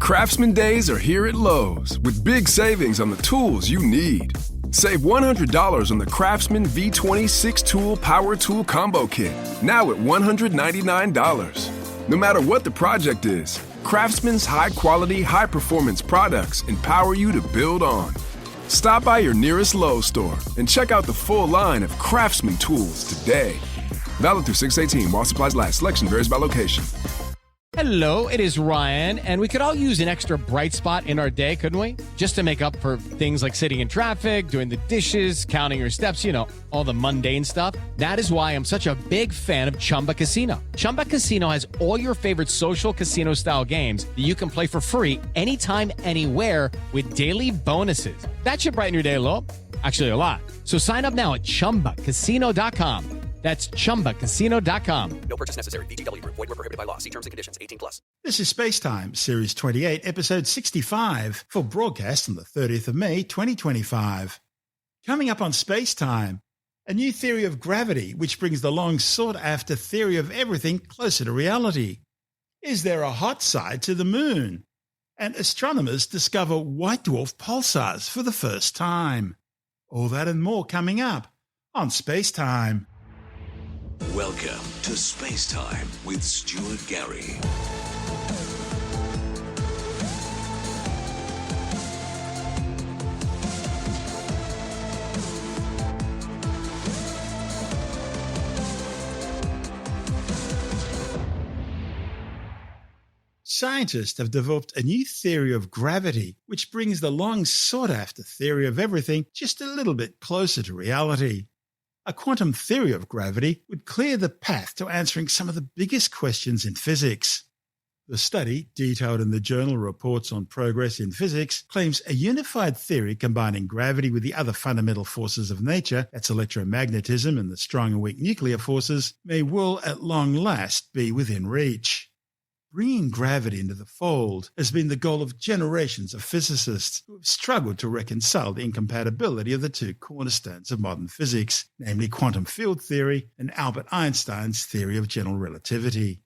Craftsman Days are here at Lowe's with big savings on the tools you need. Save $100 on the Craftsman V20 6-tool power tool combo kit, now at $199. No matter what the project is, Craftsman's high-quality, high-performance products empower you to build on. Stop by your nearest Lowe's store and check out the full line of Craftsman tools today. Valid through 6/18 while supplies last. Selection varies by location. Hello, it is Ryan, and we could all use an extra bright spot in our day, couldn't we? Just to make up for things like sitting in traffic, doing the dishes, counting your steps, all the mundane stuff. That is why I'm such a big fan of Chumba Casino. Chumba Casino has all your favorite social casino-style games that you can play for free anytime, anywhere with daily bonuses. That should brighten your day a little. Actually, a lot. So sign up now at ChumbaCasino.com. That's ChumbaCasino.com. No purchase necessary. VGW Group. Void where prohibited by law. See terms and conditions. 18+. This is SpaceTime, Series 28, Episode 65, for broadcast on the 30th of May, 2025. Coming up on SpaceTime, a new theory of gravity which brings the long-sought-after theory of everything closer to reality. Is there a hot side to the moon? And astronomers discover white dwarf pulsars for the first time. All that and more coming up on SpaceTime. Welcome to Space Time with Stuart Gary. Scientists have developed a new theory of gravity which brings the long sought-after theory of everything just a little bit closer to reality. A quantum theory of gravity would clear the path to answering some of the biggest questions in physics. The study, detailed in the journal Reports on Progress in Physics, claims a unified theory combining gravity with the other fundamental forces of nature, that's electromagnetism and the strong and weak nuclear forces, may well at long last be within reach. Bringing gravity into the fold has been the goal of generations of physicists who have struggled to reconcile the incompatibility of the two cornerstones of modern physics, namely quantum field theory and Albert Einstein's theory of general relativity.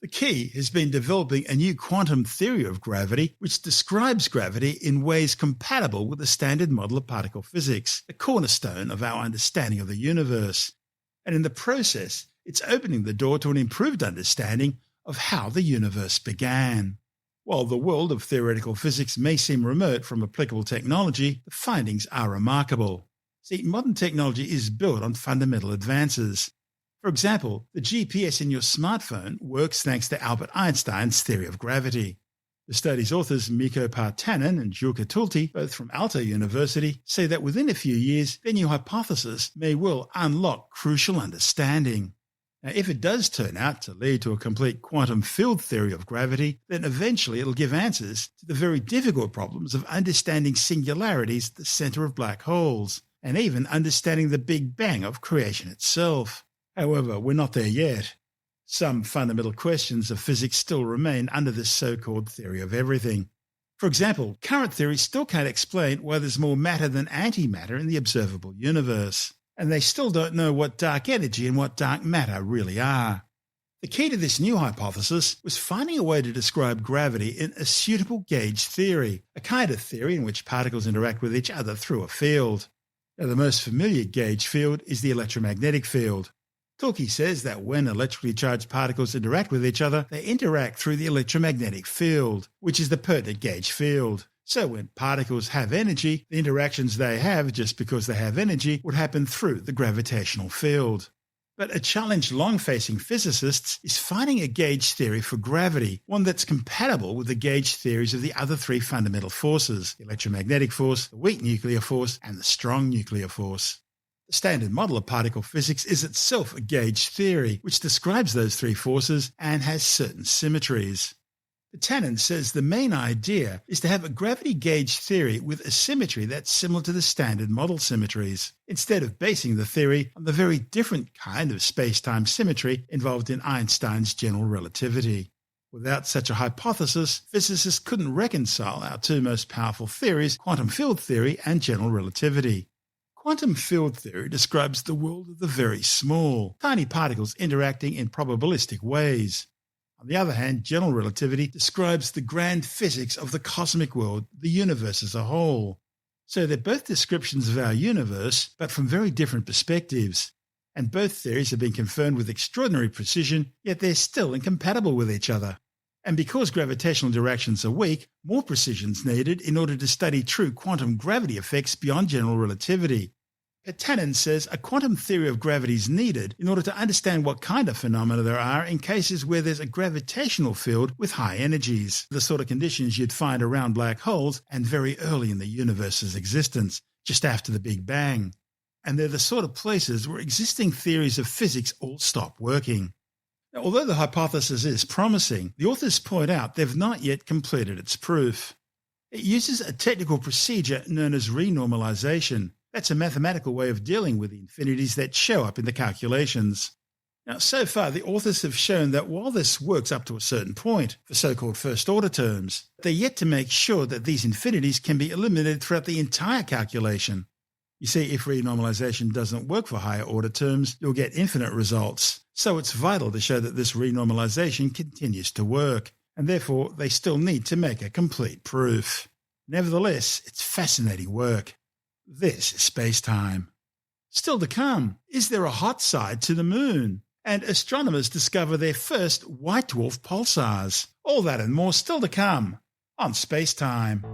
The key has been developing a new quantum theory of gravity which describes gravity in ways compatible with the standard model of particle physics, the cornerstone of our understanding of the universe. And in the process, it's opening the door to an improved understanding of how the universe began. While the world of theoretical physics may seem remote from applicable technology, the findings are remarkable. See, modern technology is built on fundamental advances. For example, the GPS in your smartphone works thanks to Albert Einstein's theory of gravity. The study's authors Mikko Partanen and Jukka Tulti, both from Aalto University, say that within a few years, their new hypothesis may well unlock crucial understanding. Now, if it does turn out to lead to a complete quantum field theory of gravity, then eventually it'll give answers to the very difficult problems of understanding singularities at the center of black holes, and even understanding the Big Bang of creation itself. However, we're not there yet. Some fundamental questions of physics still remain under this so-called theory of everything. For example, current theory still can't explain why there's more matter than antimatter in the observable universe. And they still don't know what dark energy and what dark matter really are. The key to this new hypothesis was finding a way to describe gravity in a suitable gauge theory, a kind of theory in which particles interact with each other through a field. Now, the most familiar gauge field is the electromagnetic field. Tulki says that when electrically charged particles interact with each other, they interact through the electromagnetic field, which is the pertinent gauge field. So when particles have energy, the interactions they have just because they have energy would happen through the gravitational field. But a challenge long-facing physicists is finding a gauge theory for gravity, one that's compatible with the gauge theories of the other three fundamental forces, the electromagnetic force, the weak nuclear force, and the strong nuclear force. The standard model of particle physics is itself a gauge theory, which describes those three forces and has certain symmetries. Partanen says the main idea is to have a gravity gauge theory with a symmetry that's similar to the standard model symmetries, instead of basing the theory on the very different kind of space-time symmetry involved in Einstein's general relativity. Without such a hypothesis, physicists couldn't reconcile our two most powerful theories, quantum field theory and general relativity. Quantum field theory describes the world of the very small, tiny particles interacting in probabilistic ways. On the other hand, general relativity describes the grand physics of the cosmic world, the universe as a whole. So they're both descriptions of our universe, but from very different perspectives. And both theories have been confirmed with extraordinary precision, yet they're still incompatible with each other. And because gravitational interactions are weak, more precision is needed in order to study true quantum gravity effects beyond general relativity. Petanen says a quantum theory of gravity is needed in order to understand what kind of phenomena there are in cases where there's a gravitational field with high energies, the sort of conditions you'd find around black holes and very early in the universe's existence, just after the Big Bang. And they're the sort of places where existing theories of physics all stop working. Now, although the hypothesis is promising, the authors point out they've not yet completed its proof. It uses a technical procedure known as renormalization. That's a mathematical way of dealing with the infinities that show up in the calculations. Now, so far, the authors have shown that while this works up to a certain point for so-called first-order terms, they're yet to make sure that these infinities can be eliminated throughout the entire calculation. You see, if renormalization doesn't work for higher-order terms, you'll get infinite results. So it's vital to show that this renormalization continues to work, and therefore they still need to make a complete proof. Nevertheless, it's fascinating work. This is SpaceTime. Still to come, is there a hot side to the moon? And astronomers discover their first white dwarf pulsars. All that and more still to come on SpaceTime.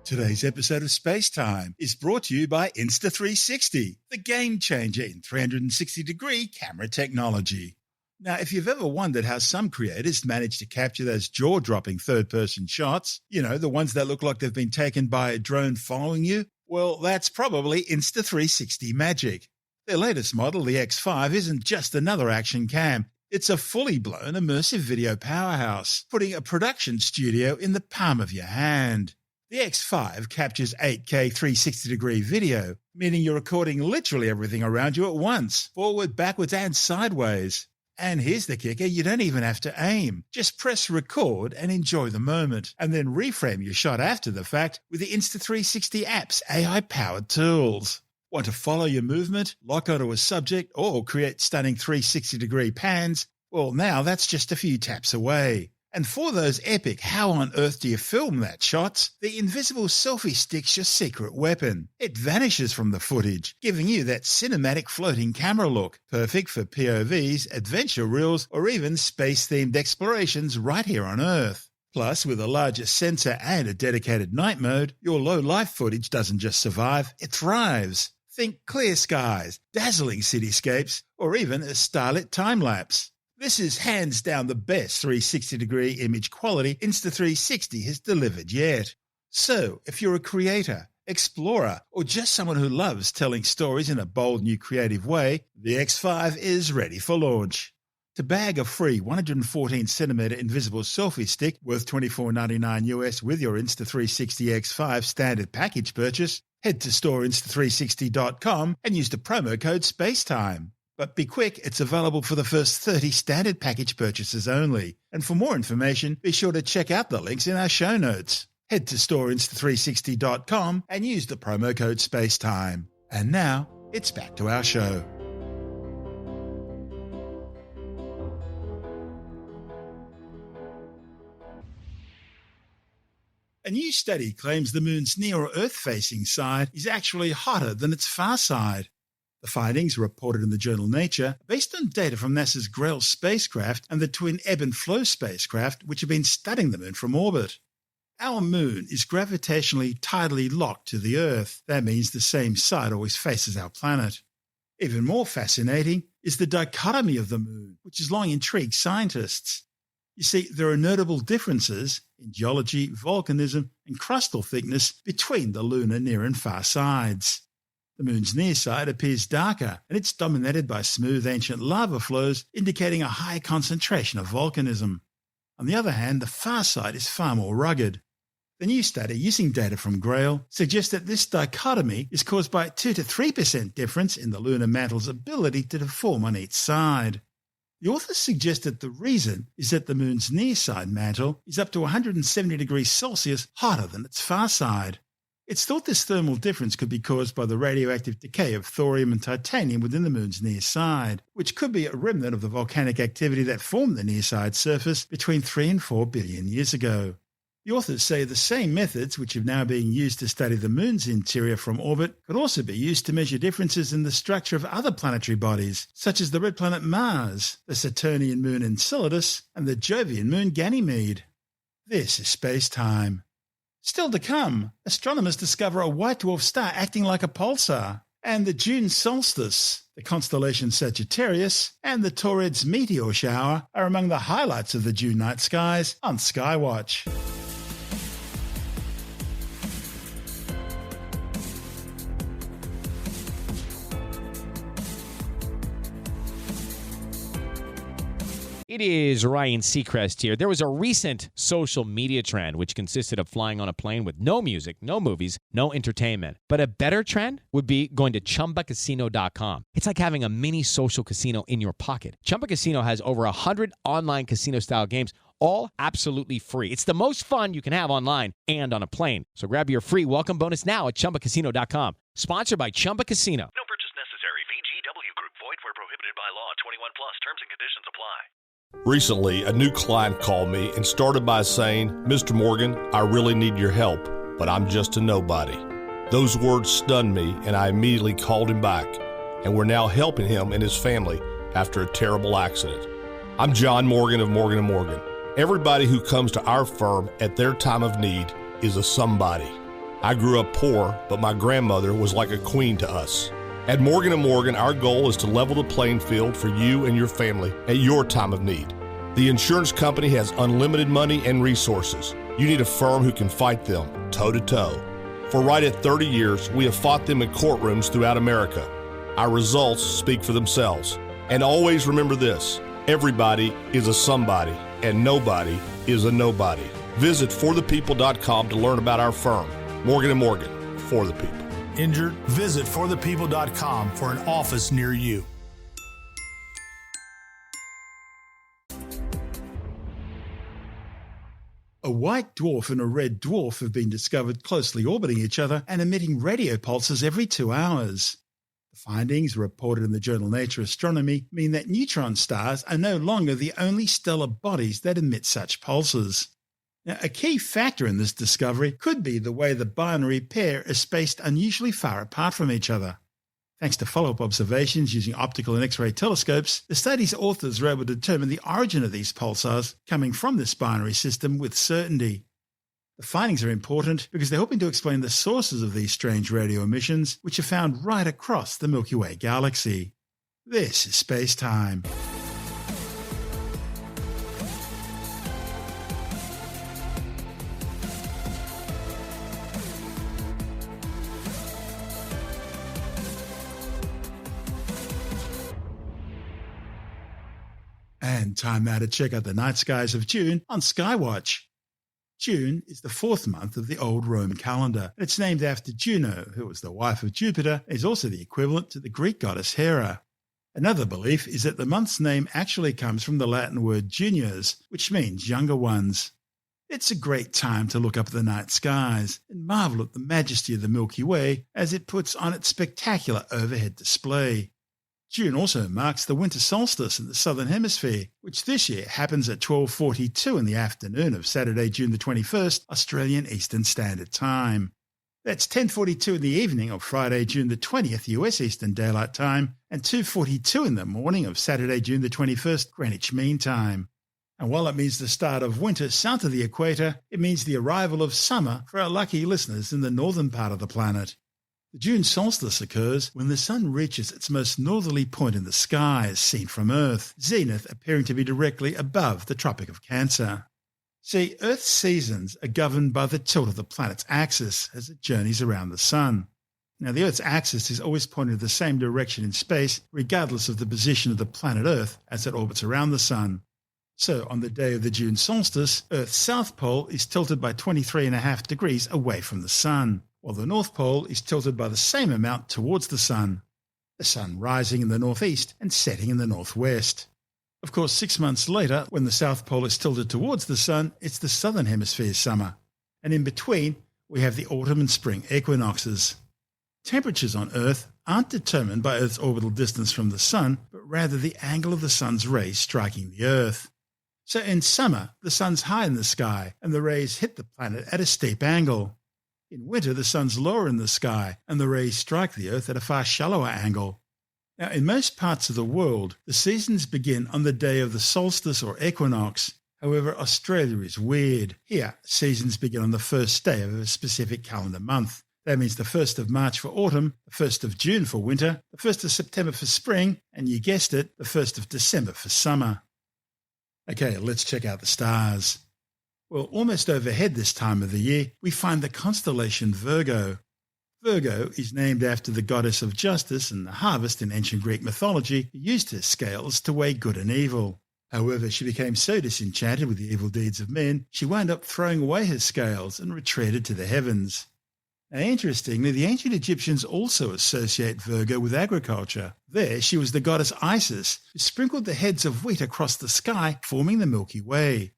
Today's episode of SpaceTime is brought to you by Insta360, the game changer in 360-degree camera technology. Now, if you've ever wondered how some creators manage to capture those jaw-dropping third-person shots, the ones that look like they've been taken by a drone following you, well, that's probably Insta360 magic. Their latest model, the X5, isn't just another action cam. It's a fully blown immersive video powerhouse, putting a production studio in the palm of your hand. The X5 captures 8K 360-degree video, meaning you're recording literally everything around you at once, forward, backwards, and sideways. And here's the kicker, you don't even have to aim. Just press record and enjoy the moment, and then reframe your shot after the fact with the Insta360 app's AI-powered tools. Want to follow your movement, lock onto a subject, or create stunning 360-degree pans? Well, now that's just a few taps away. And for those epic how on earth do you film that shots, the invisible selfie stick's your secret weapon. It vanishes from the footage, giving you that cinematic floating camera look, perfect for POVs, adventure reels, or even space-themed explorations right here on Earth. Plus, with a larger sensor and a dedicated night mode, your low-life footage doesn't just survive, it thrives. Think clear skies, dazzling cityscapes, or even a starlit time-lapse. This is hands down the best 360-degree image quality Insta360 has delivered yet. So, if you're a creator, explorer, or just someone who loves telling stories in a bold new creative way, the X5 is ready for launch. To bag a free 114cm invisible selfie stick worth $24.99 US with your Insta360 X5 standard package purchase, head to storeinsta360.com and use the promo code SpaceTime. But be quick, it's available for the first 30 standard package purchases only. And for more information, be sure to check out the links in our show notes. Head to storeinsta360.com and use the promo code SpaceTime. And now, it's back to our show. A new study claims the moon's near or Earth-facing side is actually hotter than its far side. The findings, reported in the journal Nature, are based on data from NASA's GRAIL spacecraft and the twin Ebb and Flow spacecraft, which have been studying the moon from orbit. Our moon is gravitationally tidally locked to the Earth. That means the same side always faces our planet. Even more fascinating is the dichotomy of the moon, which has long intrigued scientists. You see, there are notable differences in geology, volcanism, and crustal thickness between the lunar near and far sides. The moon's near side appears darker, and it's dominated by smooth ancient lava flows, indicating a high concentration of volcanism. On the other hand, the far side is far more rugged. The new study, using data from GRAIL, suggests that this dichotomy is caused by a 2 to 3% difference in the lunar mantle's ability to deform on each side. The authors suggest that the reason is that the moon's near side mantle is up to 170 degrees Celsius hotter than its far side. It's thought this thermal difference could be caused by the radioactive decay of thorium and titanium within the moon's near side, which could be a remnant of the volcanic activity that formed the near side surface between 3 and 4 billion years ago. The authors say the same methods which are now being used to study the moon's interior from orbit could also be used to measure differences in the structure of other planetary bodies, such as the red planet Mars, the Saturnian moon Enceladus, and the Jovian moon Ganymede. This is SpaceTime. Still to come, astronomers discover a white dwarf star acting like a pulsar, and the June solstice, the constellation Sagittarius, and the Taurids meteor shower are among the highlights of the June night skies on Skywatch. It is Ryan Seacrest here. There was a recent social media trend which consisted of flying on a plane with no music, no movies, no entertainment. But a better trend would be going to ChumbaCasino.com. It's like having a mini social casino in your pocket. Chumba Casino has over 100 online casino-style games, all absolutely free. It's the most fun you can have online and on a plane. So grab your free welcome bonus now at ChumbaCasino.com. Sponsored by Chumba Casino. No purchase necessary. VGW Group. Void where prohibited by law. 21 plus. Terms and conditions apply. Recently, a new client called me and started by saying, "Mr. Morgan, I really need your help, but I'm just a nobody." Those words stunned me, and I immediately called him back, and we're now helping him and his family after a terrible accident. I'm John Morgan of Morgan & Morgan. Everybody who comes to our firm at their time of need is a somebody. I grew up poor, but my grandmother was like a queen to us. At Morgan & Morgan, our goal is to level the playing field for you and your family at your time of need. The insurance company has unlimited money and resources. You need a firm who can fight them toe-to-toe. For right at 30 years, we have fought them in courtrooms throughout America. Our results speak for themselves. And always remember this, everybody is a somebody, and nobody is a nobody. Visit forthepeople.com to learn about our firm. Morgan & Morgan, for the people. Injured? Visit forthepeople.com for an office near you. A white dwarf and a red dwarf have been discovered closely orbiting each other and emitting radio pulses every 2 hours. The findings, reported in the journal Nature Astronomy, mean that neutron stars are no longer the only stellar bodies that emit such pulses. Now, a key factor in this discovery could be the way the binary pair is spaced unusually far apart from each other. Thanks to follow-up observations using optical and X-ray telescopes, the study's authors were able to determine the origin of these pulsars coming from this binary system with certainty. The findings are important because they're helping to explain the sources of these strange radio emissions, which are found right across the Milky Way galaxy. This is SpaceTime. And time now to check out the night skies of June on Skywatch. June is the 4th month of the old Roman calendar. It's named after Juno, who was the wife of Jupiter, and is also the equivalent to the Greek goddess Hera. Another belief is that the month's name actually comes from the Latin word juniors, which means younger ones. It's a great time to look up at the night skies and marvel at the majesty of the Milky Way as it puts on its spectacular overhead display. June also marks the winter solstice in the southern hemisphere, which this year happens at 12:42 in the afternoon of Saturday, June the 21st, Australian Eastern Standard Time. That's 10:42 in the evening of Friday, June the 20th, US Eastern Daylight Time, and 2:42 in the morning of Saturday, June the 21st, Greenwich Mean Time. And while it means the start of winter south of the equator, it means the arrival of summer for our lucky listeners in the northern part of the planet. The June solstice occurs when the sun reaches its most northerly point in the sky as seen from Earth, zenith appearing to be directly above the Tropic of Cancer. See, Earth's seasons are governed by the tilt of the planet's axis as it journeys around the sun. Now, the Earth's axis is always pointing the same direction in space, regardless of the position of the planet Earth as it orbits around the sun. So, on the day of the June solstice, Earth's south pole is tilted by 23.5 degrees away from the sun, while the North Pole is tilted by the same amount towards the sun, the sun rising in the northeast and setting in the northwest. Of course, 6 months later, when the South Pole is tilted towards the sun, it's the southern hemisphere's summer. And in between, we have the autumn and spring equinoxes. Temperatures on Earth aren't determined by Earth's orbital distance from the Sun, but rather the angle of the Sun's rays striking the Earth. So in summer, the Sun's high in the sky and the rays hit the planet at a steep angle. In winter, the Sun's lower in the sky and the rays strike the Earth at a far shallower angle. Now, in most parts of the world, the seasons begin on the day of the solstice or equinox. However, Australia is weird. Here, seasons begin on the first day of a specific calendar month. That means the 1st of March for autumn, the 1st of June for winter, the 1st of September for spring, and you guessed it, the 1st of December for summer. Okay, let's check out the stars. Well, almost overhead this time of the year, we find the constellation Virgo. Virgo is named after the goddess of justice and the harvest in ancient Greek mythology, who used her scales to weigh good and evil. However, she became so disenchanted with the evil deeds of men, she wound up throwing away her scales and retreated to the heavens. Now, interestingly, the ancient Egyptians also associate Virgo with agriculture. There, she was the goddess Isis, who sprinkled the heads of wheat across the sky, forming the Milky Way.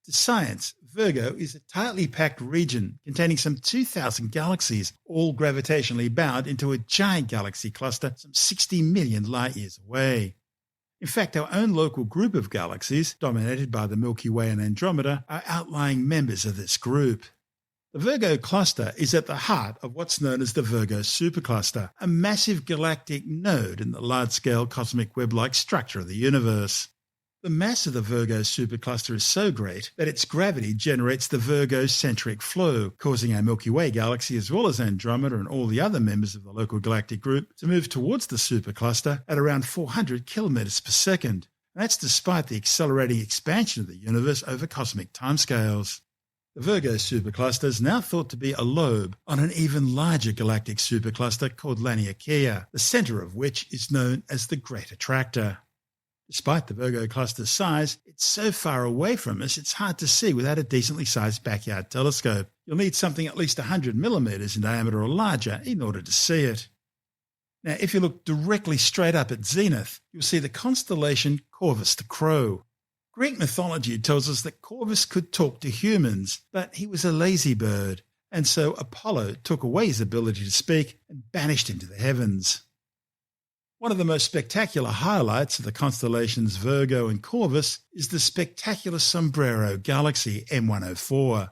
To science, Virgo is a tightly packed region containing some 2,000 galaxies, all gravitationally bound into a giant galaxy cluster some 60 million light-years away. In fact, our own local group of galaxies, dominated by the Milky Way and Andromeda, are outlying members of this group. The Virgo cluster is at the heart of what's known as the Virgo supercluster, a massive galactic node in the large-scale cosmic web-like structure of the universe. The mass of the Virgo supercluster is so great that its gravity generates the Virgo-centric flow, causing our Milky Way galaxy as well as Andromeda and all the other members of the local galactic group to move towards the supercluster at around 400 kilometers per second. And that's despite the accelerating expansion of the universe over cosmic timescales. The Virgo supercluster is now thought to be a lobe on an even larger galactic supercluster called Laniakea, the centre of which is known as the Great Attractor. Despite the Virgo cluster's size, it's so far away from us it's hard to see without a decently sized backyard telescope. You'll need something at least 100 millimeters in diameter or larger in order to see it. Now, if you look directly straight up at zenith, you'll see the constellation Corvus the Crow. Greek mythology tells us that Corvus could talk to humans, but he was a lazy bird, and so Apollo took away his ability to speak and banished him to the heavens. One of the most spectacular highlights of the constellations Virgo and Corvus is the spectacular Sombrero Galaxy M104.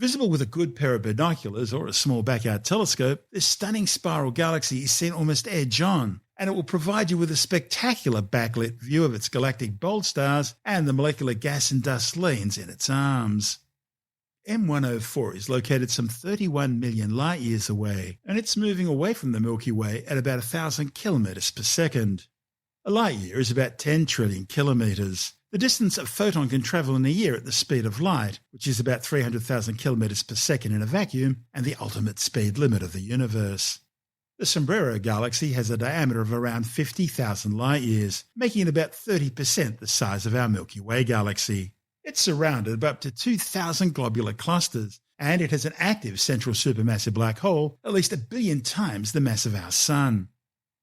Visible with a good pair of binoculars or a small backyard telescope, this stunning spiral galaxy is seen almost edge-on, and it will provide you with a spectacular backlit view of its galactic bold stars and the molecular gas and dust lanes in its arms. M104 is located some 31 million light-years away, and it's moving away from the Milky Way at about 1,000 kilometers per second. A light-year is about 10 trillion kilometers, the distance a photon can travel in a year at the speed of light, which is about 300,000 kilometers per second in a vacuum and the ultimate speed limit of the universe. The Sombrero Galaxy has a diameter of around 50,000 light-years, making it about 30% the size of our Milky Way galaxy. It's surrounded by up to 2,000 globular clusters, and it has an active central supermassive black hole at least 1 billion times the mass of our Sun.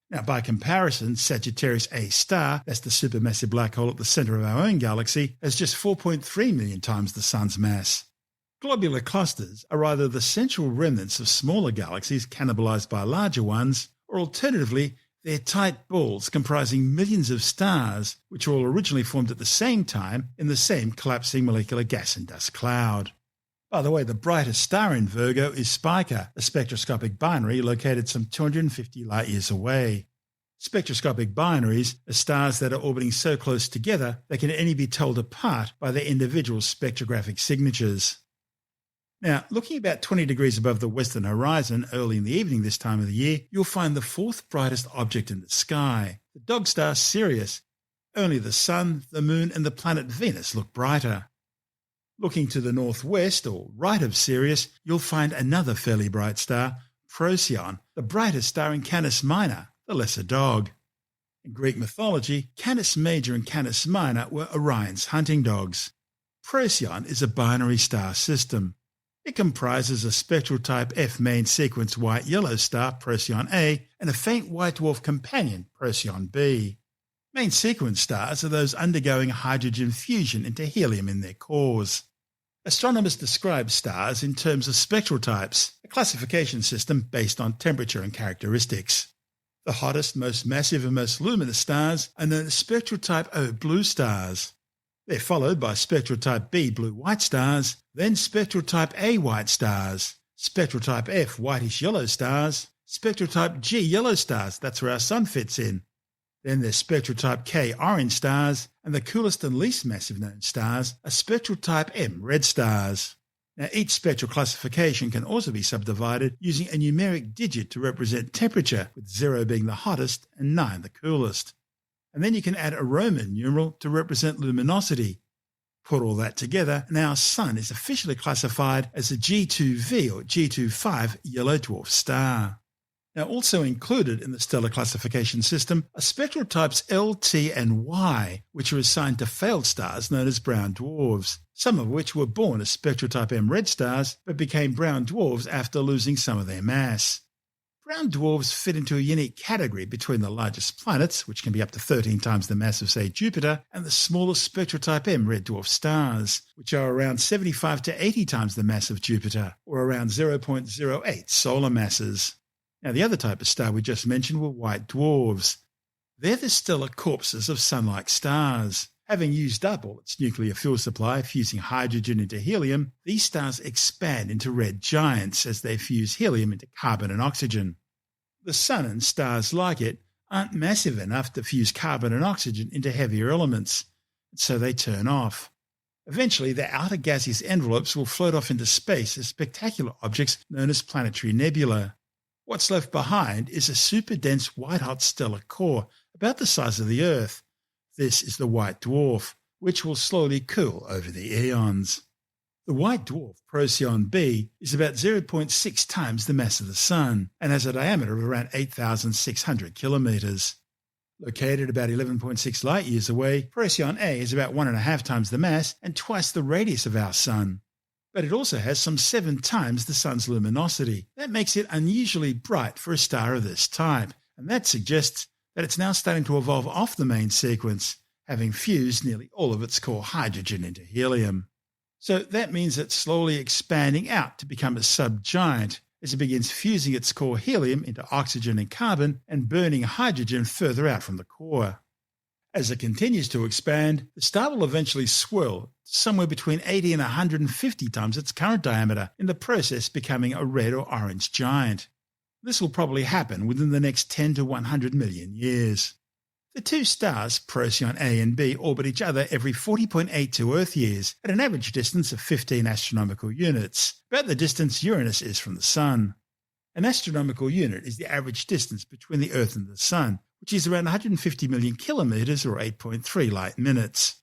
Now, by comparison, Sagittarius A star, that's the supermassive black hole at the centre of our own galaxy, has just 4.3 million times the Sun's mass. Globular clusters are either the central remnants of smaller galaxies cannibalised by larger ones, or alternatively, they're tight balls comprising millions of stars, which were all originally formed at the same time in the same collapsing molecular gas and dust cloud. By the way, the brightest star in Virgo is Spica, a spectroscopic binary located some 250 light-years away. Spectroscopic binaries are stars that are orbiting so close together they can only be told apart by their individual spectrographic signatures. Now, looking about 20 degrees above the western horizon early in the evening this time of the year, you'll find the fourth brightest object in the sky, the dog star Sirius. Only the Sun, the Moon and the planet Venus look brighter. Looking to the northwest, or right of Sirius, you'll find another fairly bright star, Procyon, the brightest star in Canis Minor, the lesser dog. In Greek mythology, Canis Major and Canis Minor were Orion's hunting dogs. Procyon is a binary star system. It comprises a spectral type F main sequence white-yellow star, Procyon A, and a faint white dwarf companion, Procyon B. Main sequence stars are those undergoing hydrogen fusion into helium in their cores. Astronomers describe stars in terms of spectral types, a classification system based on temperature and characteristics. The hottest, most massive and most luminous stars are known as spectral type O blue stars. They're followed by spectral type B blue-white stars, then spectral type A white stars, spectral type F whitish yellow stars, spectral type G yellow stars, that's where our sun fits in. Then there's spectral type K orange stars, and the coolest and least massive known stars are spectral type M red stars. Now each spectral classification can also be subdivided using a numeric digit to represent temperature, with 0 being the hottest and 9 the coolest. And then you can add a Roman numeral to represent luminosity. Put all that together, and our sun is officially classified as a G2V or G25 yellow dwarf star. Now also included in the stellar classification system are spectral types L, T and Y, which are assigned to failed stars known as brown dwarfs, some of which were born as spectral type M red stars but became brown dwarfs after losing some of their mass. Brown dwarfs fit into a unique category between the largest planets, which can be up to 13 times the mass of, say, Jupiter, and the smallest spectral type M red dwarf stars, which are around 75 to 80 times the mass of Jupiter, or around 0.08 solar masses. Now, the other type of star we just mentioned were white dwarfs. They're the stellar corpses of sun-like stars. Having used up all its nuclear fuel supply fusing hydrogen into helium, these stars expand into red giants as they fuse helium into carbon and oxygen. The sun and stars like it aren't massive enough to fuse carbon and oxygen into heavier elements, so they turn off. Eventually, their outer gaseous envelopes will float off into space as spectacular objects known as planetary nebulae. What's left behind is a super-dense white-hot stellar core about the size of the Earth. This is the white dwarf, which will slowly cool over the eons. The white dwarf, Procyon b, is about 0.6 times the mass of the Sun and has a diameter of around 8,600 kilometres. Located about 11.6 light-years away, Procyon a is about 1.5 times the mass and twice the radius of our Sun. But it also has some 7 times the Sun's luminosity. That makes it unusually bright for a star of this type, and that suggests that it's now starting to evolve off the main sequence, having fused nearly all of its core hydrogen into helium. So that means it's slowly expanding out to become a subgiant as it begins fusing its core helium into oxygen and carbon and burning hydrogen further out from the core. As it continues to expand, the star will eventually swirl somewhere between 80 and 150 times its current diameter, in the process becoming a red or orange giant. This will probably happen within the next 10 to 100 million years. The two stars, Procyon A and B, orbit each other every 40.82 Earth years at an average distance of 15 astronomical units, about the distance Uranus is from the Sun. An astronomical unit is the average distance between the Earth and the Sun, which is around 150 million kilometres or 8.3 light minutes.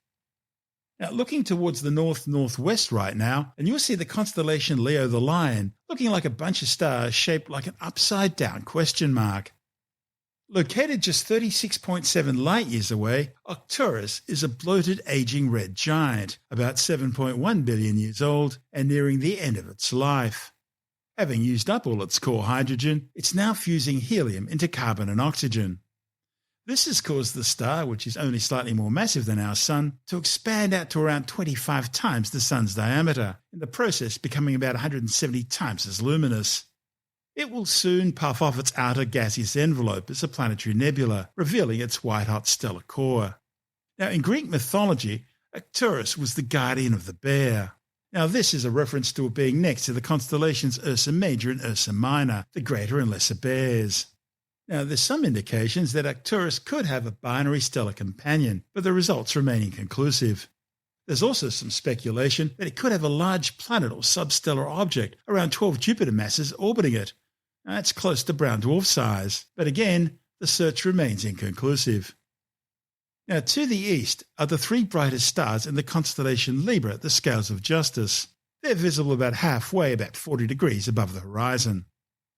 Now, looking towards the north-northwest right now, and you'll see the constellation Leo the Lion, looking like a bunch of stars shaped like an upside-down question mark. Located just 36.7 light-years away, Arcturus is a bloated, aging red giant, about 7.1 billion years old and nearing the end of its life. Having used up all its core hydrogen, it's now fusing helium into carbon and oxygen. This has caused the star, which is only slightly more massive than our Sun, to expand out to around 25 times the Sun's diameter, in the process becoming about 170 times as luminous. It will soon puff off its outer gaseous envelope as a planetary nebula, revealing its white-hot stellar core. Now, in Greek mythology, Arcturus was the guardian of the bear. Now, this is a reference to it being next to the constellations Ursa Major and Ursa Minor, the greater and lesser bears. Now, there's some indications that Arcturus could have a binary stellar companion, but the results remain inconclusive. There's also some speculation that it could have a large planet or substellar object, around 12 Jupiter masses, orbiting it. Now, that's close to brown dwarf size, but again, the search remains inconclusive. Now, to the east are the three brightest stars in the constellation Libra, the Scales of Justice. They're visible about halfway, about 40 degrees above the horizon.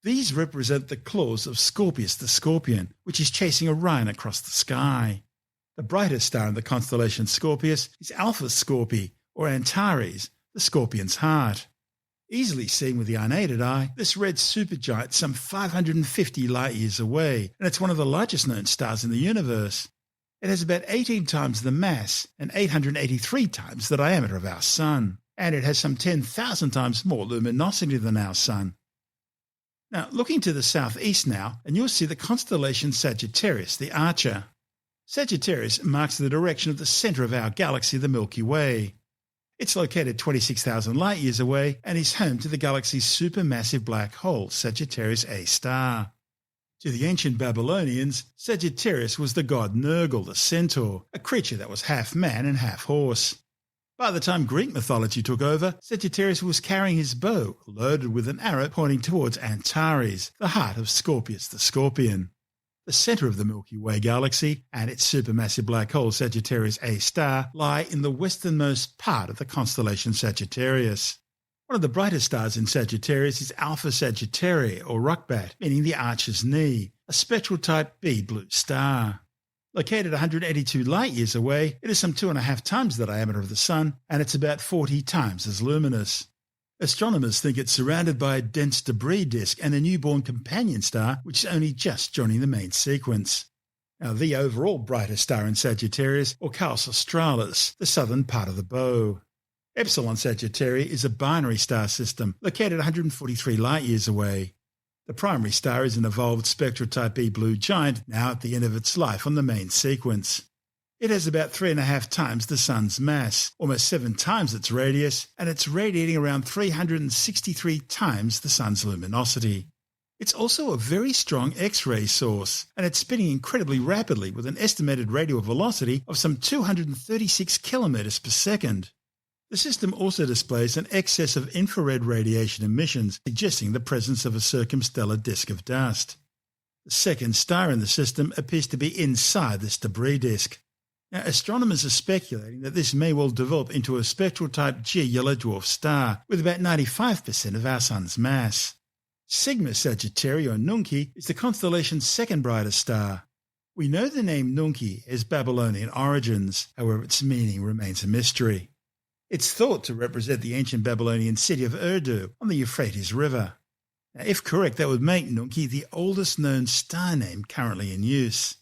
These represent the claws of Scorpius the Scorpion, which is chasing Orion across the sky. The brightest star in the constellation Scorpius is Alpha Scorpii, or Antares, the Scorpion's heart. Easily seen with the unaided eye, this red supergiant is some 550 light-years away, and it's one of the largest known stars in the universe. It has about 18 times the mass and 883 times the diameter of our Sun. and it has some 10,000 times more luminosity than our Sun. Now, looking to the southeast now, and you'll see the constellation Sagittarius, the Archer. Sagittarius marks the direction of the centre of our galaxy, the Milky Way. It's located 26,000 light-years away and is home to the galaxy's supermassive black hole, Sagittarius A star. To the ancient Babylonians, Sagittarius was the god Nergal, the centaur, a creature that was half man and half horse. By the time Greek mythology took over, Sagittarius was carrying his bow, loaded with an arrow pointing towards Antares, the heart of Scorpius the scorpion. The centre of the Milky Way galaxy and its supermassive black hole Sagittarius A star lie in the westernmost part of the constellation Sagittarius. One of the brightest stars in Sagittarius is Alpha Sagittarii, or Rockbat, meaning the Archer's Knee, a spectral type B blue star. Located 182 light-years away, it is some 2.5 times the diameter of the Sun, and it's about 40 times as luminous. Astronomers think it's surrounded by a dense debris disk and a newborn companion star which is only just joining the main sequence. Now, the overall brightest star in Sagittarius, or Caus Australis, the southern part of the bow. Epsilon Sagittarii is a binary star system located 143 light-years away. The primary star is an evolved spectral type B blue giant now at the end of its life on the main sequence. It has about 3.5 times the Sun's mass, almost 7 times its radius, and it's radiating around 363 times the Sun's luminosity. It's also a very strong X-ray source, and it's spinning incredibly rapidly with an estimated radial velocity of some 236 kilometers per second. The system also displays an excess of infrared radiation emissions, suggesting the presence of a circumstellar disk of dust. The second star in the system appears to be inside this debris disk. Now, astronomers are speculating that this may well develop into a spectral type G yellow dwarf star with about 95% of our Sun's mass. Sigma Sagittarii, or Nunki, is the constellation's second brightest star. We know the name Nunki has Babylonian origins, however its meaning remains a mystery. It's thought to represent the ancient Babylonian city of Urdu on the Euphrates River. Now, if correct, that would make Nunki the oldest known star name currently in use.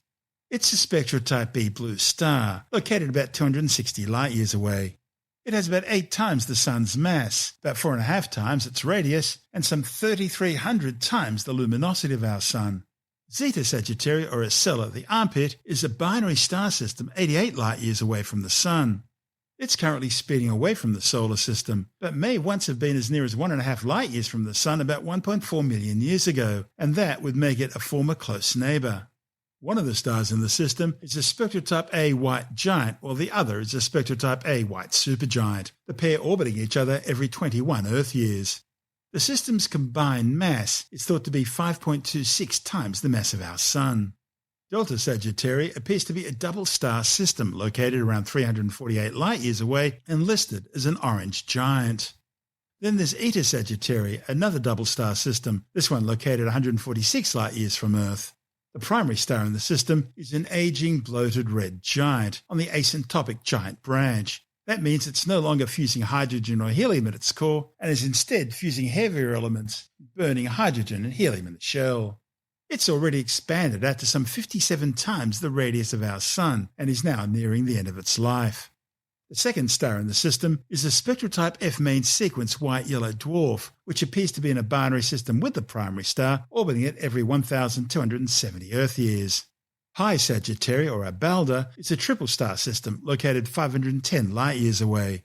It's a spectral type B blue star, located about 260 light-years away. It has about 8 times the Sun's mass, about 4.5 times its radius, and some 3,300 times the luminosity of our Sun. Zeta Sagittarii, or Acela, the armpit, is a binary star system 88 light-years away from the Sun. It's currently speeding away from the solar system, but may once have been as near as 1.5 light-years from the Sun about 1.4 million years ago, and that would make it a former close neighbour. One of the stars in the system is a spectral type A white giant, while the other is a spectral type A white supergiant, the pair orbiting each other every 21 Earth years. The system's combined mass is thought to be 5.26 times the mass of our Sun. Delta Sagittarii appears to be a double star system located around 348 light-years away and listed as an orange giant. Then there's Eta Sagittarii, another double star system, this one located 146 light-years from Earth. The primary star in the system is an aging, bloated red giant on the asymptotic giant branch. That means it's no longer fusing hydrogen or helium at its core and is instead fusing heavier elements, burning hydrogen and helium in the shell. It's already expanded out to some 57 times the radius of our Sun and is now nearing the end of its life. The second star in the system is a spectral type F main sequence white-yellow dwarf, which appears to be in a binary system with the primary star, orbiting it every 1,270 Earth years. Pi Sagittarii, or Abalda, is a triple star system located 510 light-years away.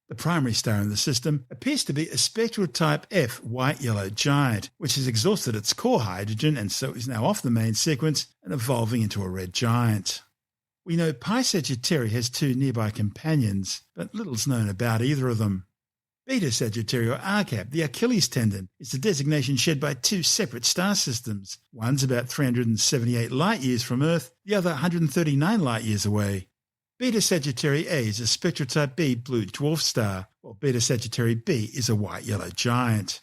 The primary star in the system appears to be a spectral type F white-yellow giant, which has exhausted its core hydrogen and so is now off the main sequence and evolving into a red giant. We know Pi Sagittarii has 2 nearby companions, but little's known about either of them. Beta Sagittarii, or RCAP, the Achilles tendon, is the designation shared by 2 separate star systems. One's about 378 light-years from Earth, the other 139 light-years away. Beta Sagittarii A is a spectral type B blue dwarf star, while Beta Sagittarii B is a white-yellow giant.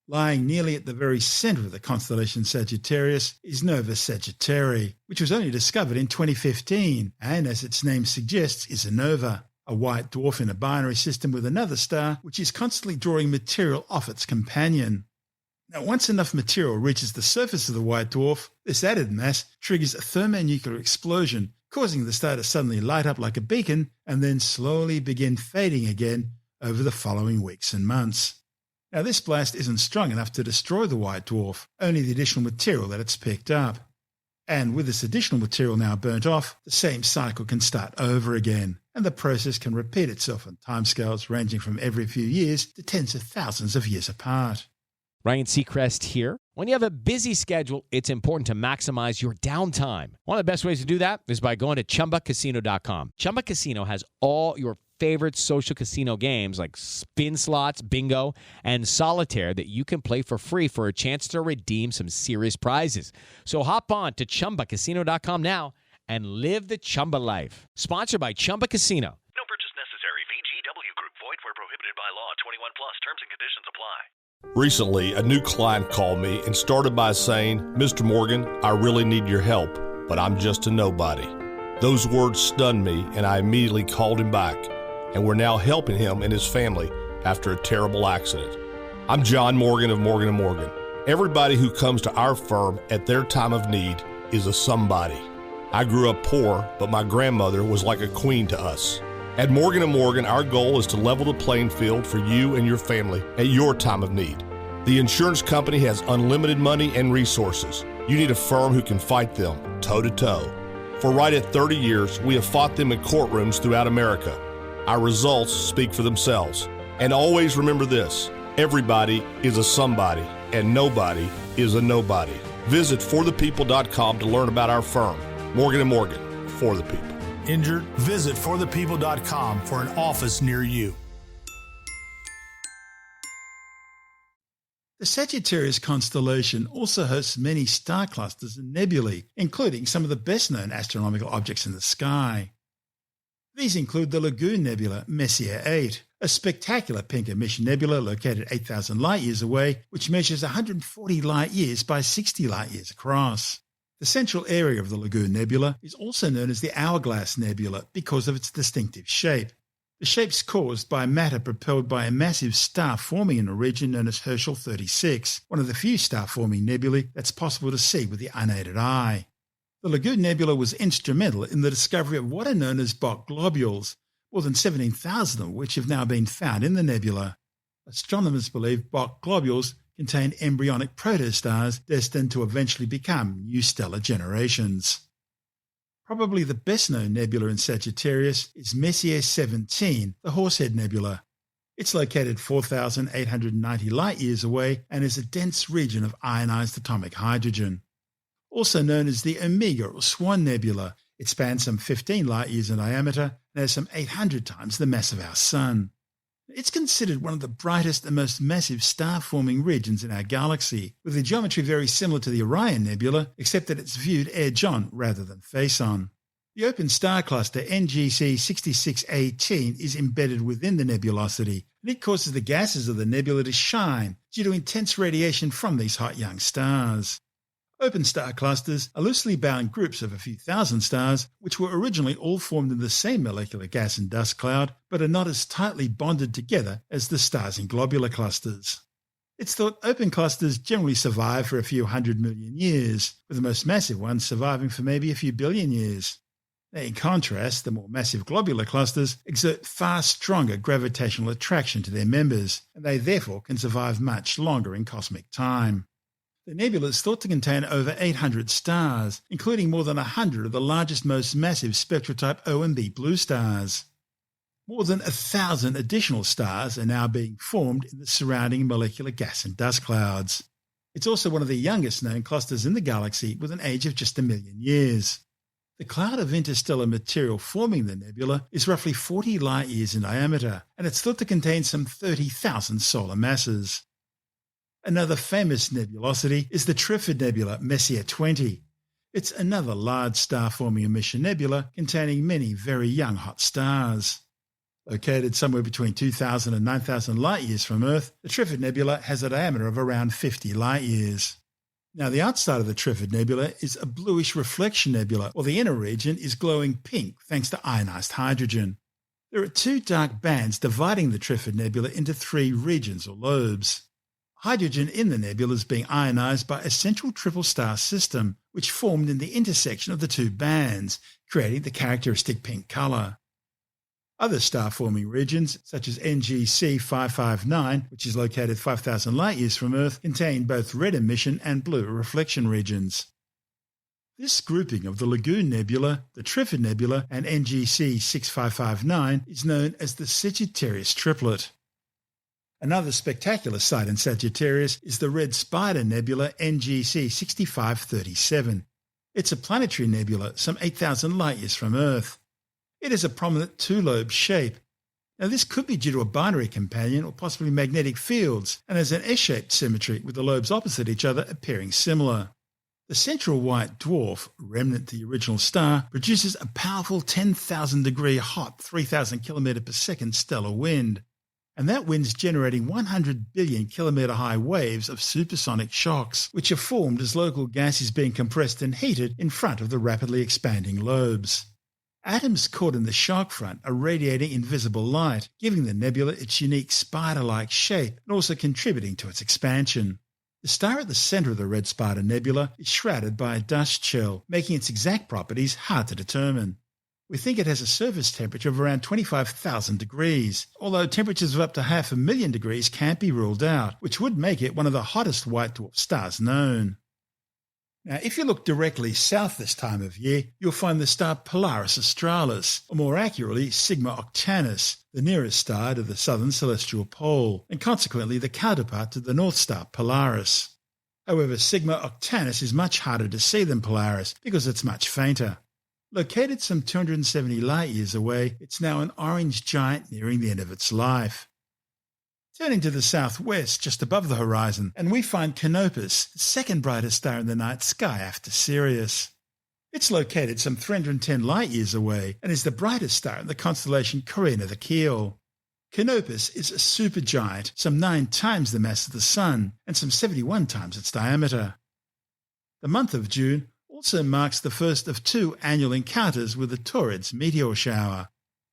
Lying nearly at the very centre of the constellation Sagittarius is Nova Sagittarii, which was only discovered in 2015 and, as its name suggests, is a nova, a white dwarf in a binary system with another star which is constantly drawing material off its companion. Now, once enough material reaches the surface of the white dwarf, this added mass triggers a thermonuclear explosion, causing the star to suddenly light up like a beacon and then slowly begin fading again over the following weeks and months. Now, this blast isn't strong enough to destroy the white dwarf, only the additional material that it's picked up. And with this additional material now burnt off, the same cycle can start over again, and the process can repeat itself on timescales ranging from every few years to tens of thousands of years apart. Ryan Seacrest here. When you have a busy schedule, it's important to maximize your downtime. One of the best ways to do that is by going to ChumbaCasino.com. Chumba Casino has all your favorite social casino games like spin slots, bingo, and solitaire that you can play for free for a chance to redeem some serious prizes. So hop on to ChumbaCasino.com now and live the Chumba life. Sponsored by Chumba Casino. No purchase necessary. VGW Group. Void where prohibited by law. 21 plus. Terms and conditions apply. Recently, a new client called me and started by saying, "Mr. Morgan, I really need your help, but I'm just a nobody." Those words stunned me, and I immediately called him back, and we're now helping him and his family after a terrible accident. I'm John Morgan of Morgan & Morgan. Everybody who comes to our firm at their time of need is a somebody. I grew up poor, but my grandmother was like a queen to us. At Morgan & Morgan, our goal is to level the playing field for you and your family at your time of need. The insurance company has unlimited money and resources. You need a firm who can fight them toe-to-toe. For right at 30 years, we have fought them in courtrooms throughout America. Our results speak for themselves. And always remember this, everybody is a somebody, and nobody is a nobody. Visit forthepeople.com to learn about our firm. Morgan & Morgan, for the people. Injured? Visit forthepeople.com for an office near you. The Sagittarius constellation also hosts many star clusters and nebulae, including some of the best-known astronomical objects in the sky. These include the Lagoon Nebula Messier 8, a spectacular pink emission nebula located 8,000 light-years away, which measures 140 light-years by 60 light-years across. The central area of the Lagoon Nebula is also known as the Hourglass Nebula because of its distinctive shape. The shape's caused by matter propelled by a massive star forming in a region known as Herschel 36, one of the few star-forming nebulae that's possible to see with the unaided eye. The Lagoon Nebula was instrumental in the discovery of what are known as Bok globules, more than 17,000 of which have now been found in the nebula. Astronomers believe Bok globules contain embryonic protostars destined to eventually become new stellar generations. Probably the best-known nebula in Sagittarius is Messier 17, the Horsehead Nebula. It's located 4,890 light-years away and is a dense region of ionized atomic hydrogen. Also known as the Omega or Swan Nebula, it spans some 15 light-years in diameter and has some 800 times the mass of our Sun. It's considered one of the brightest and most massive star-forming regions in our galaxy, with a geometry very similar to the Orion Nebula, except that it's viewed edge-on rather than face-on. The open star cluster NGC 6618 is embedded within the nebulosity, and it causes the gases of the nebula to shine due to intense radiation from these hot young stars. Open star clusters are loosely bound groups of a few thousand stars, which were originally all formed in the same molecular gas and dust cloud, but are not as tightly bonded together as the stars in globular clusters. It's thought open clusters generally survive for a few 100 million years, with the most massive ones surviving for maybe a few billion years. In contrast, the more massive globular clusters exert far stronger gravitational attraction to their members, and they therefore can survive much longer in cosmic time. The nebula is thought to contain over 800 stars, including more than 100 of the largest, most massive spectral type O and B blue stars. More than 1,000 additional stars are now being formed in the surrounding molecular gas and dust clouds. It's also one of the youngest known clusters in the galaxy, with an age of just 1 million years. The cloud of interstellar material forming the nebula is roughly 40 light-years in diameter, and it's thought to contain some 30,000 solar masses. Another famous nebulosity is the Trifid Nebula Messier 20. It's another large star-forming emission nebula containing many very young hot stars. Located somewhere between 2,000 and 9,000 light-years from Earth, the Trifid Nebula has a diameter of around 50 light-years. Now, the outside of the Trifid Nebula is a bluish reflection nebula, while the inner region is glowing pink thanks to ionized hydrogen. There are 2 dark bands dividing the Trifid Nebula into 3 regions or lobes. Hydrogen in the nebula is being ionized by a central triple star system, which formed in the intersection of the 2 bands, creating the characteristic pink color. Other star-forming regions, such as NGC 559, which is located 5,000 light-years from Earth, contain both red emission and blue reflection regions. This grouping of the Lagoon Nebula, the Trifid Nebula, and NGC 6559 is known as the Sagittarius Triplet. Another spectacular sight in Sagittarius is the Red Spider Nebula NGC 6537. It's a planetary nebula some 8,000 light-years from Earth. It has a prominent two-lobe shape. Now, this could be due to a binary companion or possibly magnetic fields, and has an S-shaped symmetry with the lobes opposite each other appearing similar. The central white dwarf, remnant to the original star, produces a powerful 10,000-degree hot 3,000 km per second stellar wind. And that wind's generating 100 billion kilometre high waves of supersonic shocks, which are formed as local gas is being compressed and heated in front of the rapidly expanding lobes. Atoms caught in the shock front are radiating invisible light, giving the nebula its unique spider-like shape and also contributing to its expansion. The star at the centre of the Red Spider Nebula is shrouded by a dust shell, making its exact properties hard to determine. We think it has a surface temperature of around 25,000 degrees, although temperatures of up to 500,000 degrees can't be ruled out, which would make it one of the hottest white dwarf stars known. Now, if you look directly south this time of year, you'll find the star Polaris Australis, or more accurately Sigma Octantis, the nearest star to the southern celestial pole, and consequently the counterpart to the North Star Polaris. However, Sigma Octantis is much harder to see than Polaris because it's much fainter. Located some 270 light-years away, it's now an orange giant nearing the end of its life. Turning to the southwest, just above the horizon, and we find Canopus, the second brightest star in the night sky after Sirius. It's located some 310 light-years away and is the brightest star in the constellation Carina the Keel. Canopus is a supergiant, some 9 times the mass of the Sun and some 71 times its diameter. The month of June also marks the first of 2 annual encounters with the Taurids meteor shower.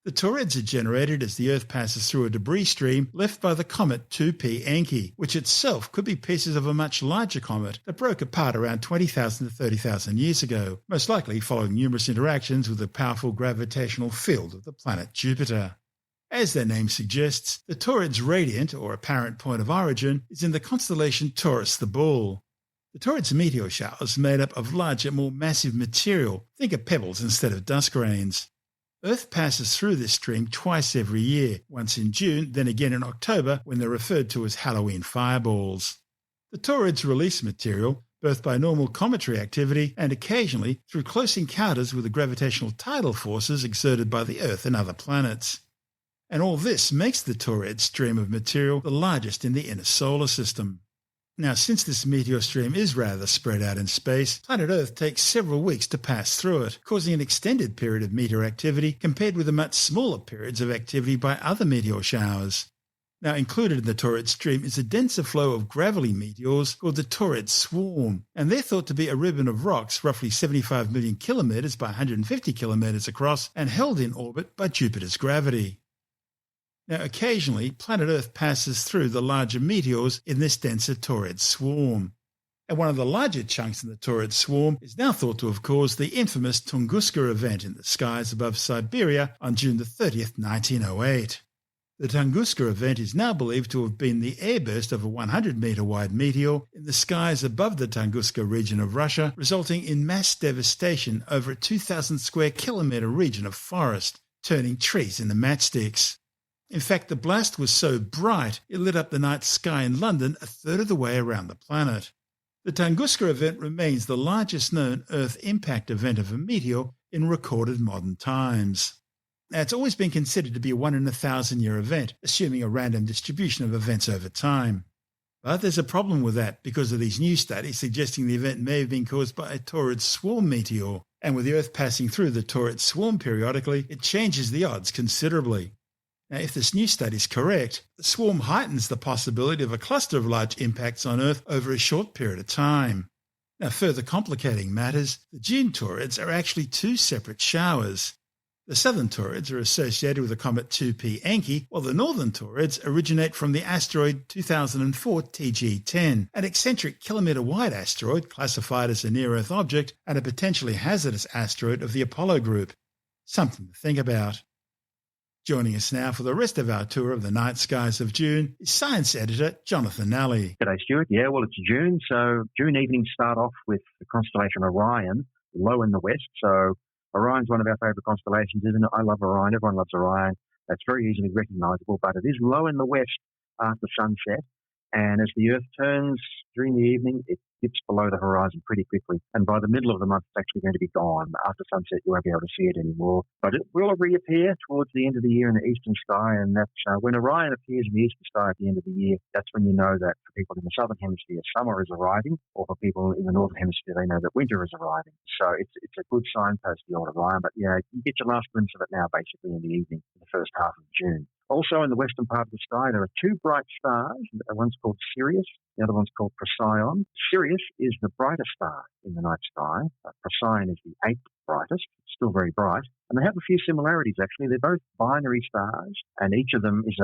The Taurids are generated as the Earth passes through a debris stream left by the comet 2P Encke, which itself could be pieces of a much larger comet that broke apart around 20,000 to 30,000 years ago, most likely following numerous interactions with the powerful gravitational field of the planet Jupiter. As their name suggests, the Taurids' radiant, or apparent point of origin, is in the constellation Taurus the Bull. The Taurids meteor shower is made up of larger, more massive material, think of pebbles instead of dust grains. Earth passes through this stream twice every year, once in June, then again in October, when they're referred to as Halloween fireballs. The Taurids release material, both by normal cometary activity and occasionally through close encounters with the gravitational tidal forces exerted by the Earth and other planets. And all this makes the Taurid stream of material the largest in the inner solar system. Now, since this meteor stream is rather spread out in space, planet Earth takes several weeks to pass through it, causing an extended period of meteor activity compared with the much smaller periods of activity by other meteor showers. Now, included in the Taurid stream is a denser flow of gravelly meteors called the Taurid swarm, and they're thought to be a ribbon of rocks roughly 75 million kilometres by 150 kilometres across and held in orbit by Jupiter's gravity. Now, occasionally, planet Earth passes through the larger meteors in this denser Taurid swarm. And one of the larger chunks in the Taurid swarm is now thought to have caused the infamous Tunguska event in the skies above Siberia on June 30th, 1908. The Tunguska event is now believed to have been the airburst of a 100-metre-wide meteor in the skies above the Tunguska region of Russia, resulting in mass devastation over a 2,000 square kilometre region of forest, turning trees into matchsticks. In fact, the blast was so bright it lit up the night sky in London a third of the way around the planet. The Tunguska event remains the largest known Earth impact event of a meteor in recorded modern times. Now, it's always been considered to be a 1-in-1,000-year event, assuming a random distribution of events over time. But there's a problem with that because of these new studies suggesting the event may have been caused by a Taurid swarm meteor, and with the Earth passing through the Taurid swarm periodically, it changes the odds considerably. Now, if this new study is correct, the swarm heightens the possibility of a cluster of large impacts on Earth over a short period of time. Now, further complicating matters, the June Taurids are actually 2 separate showers. The southern Taurids are associated with the comet 2P Encke, while the northern Taurids originate from the asteroid 2004 TG10, an eccentric kilometre-wide asteroid classified as a near-Earth object and a potentially hazardous asteroid of the Apollo group. Something to think about. Joining us now for the rest of our tour of the night skies of June is science editor Jonathan Nally. G'day, Stuart. Yeah, well, it's June, so June evenings start off with the constellation Orion, low in the west. So Orion's one of our favourite constellations, isn't it? I love Orion. Everyone loves Orion. That's very easily recognisable, but it is low in the west after sunset. And as the Earth turns during the evening, it dips below the horizon pretty quickly. And by the middle of the month, it's actually going to be gone. After sunset, you won't be able to see it anymore. But it will reappear towards the end of the year in the eastern sky. And that's when Orion appears in the eastern sky at the end of the year, that's when you know that for people in the southern hemisphere, summer is arriving. Or for people in the northern hemisphere, they know that winter is arriving. So it's a good signpost, the old Orion. But yeah, you get your last glimpse of it now, basically, in the evening, in the first half of June. Also, in the western part of the sky, there are two bright stars. One's called Sirius, the other one's called Procyon. Sirius is the brightest star in the night sky. Procyon is the eighth brightest, still very bright. And they have a few similarities, actually. They're both binary stars, and each of them is